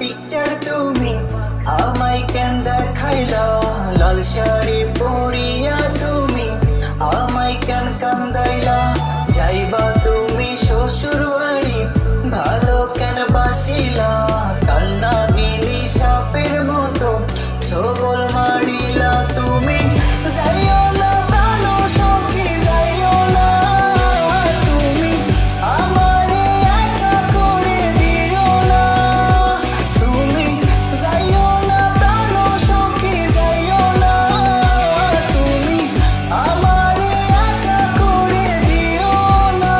Picture তুমি আমায় কেন দেখাইলা, লাল শাড়ি পরিয়া তুমি আমায় কেন কান্দাইলা, যাইবা তুমি শ্বশুর বাড়ি ভালো কেন বাসিলা, কান্না গিনি সাপের মতো ছগল মারিলা তুমি, যাইও না প্রাণ সখী যাইও না, তুমি আমারে একা করে দিও না, তুমি যাইও না প্রাণ সখী যাইও না, তুমি আমারে একা করে দিও না।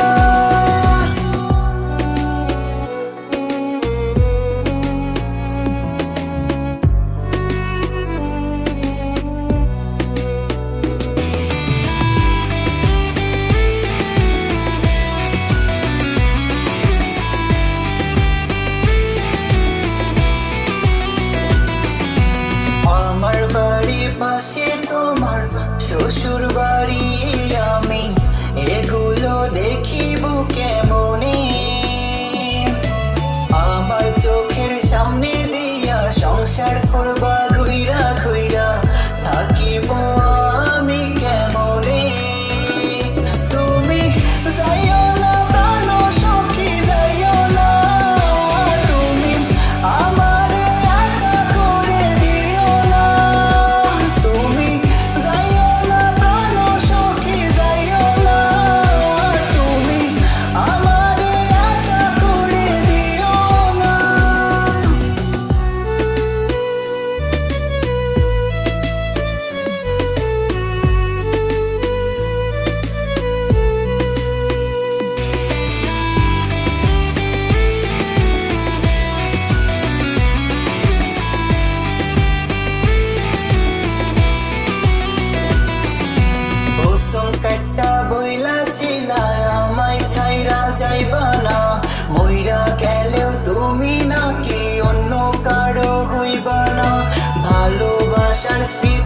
আমার বাড়ির পাশে তোমার শ্বশুর বাড়ি, আমি এগুলো দেখিব কেমনে, আমার চোখের সামনে দিয়া সংসার করবা ঘুইরা ঘুইরা থাকিব আমি কেমনে, তুমি যাইও না প্রাণ সখী যাইও না, তুমি আমারে একা করে দিও না, তুমি যাইও না প্রাণ সখী যাইও না, তুমি আমারে একা করে দিও না। কসম কাটা বইলা ছিলা আমায় ছাইরা যাইবা না, মইরা গেলেও তুমি নাকি অন্য কারো হইবা না, ভালোবাসার স্মৃতি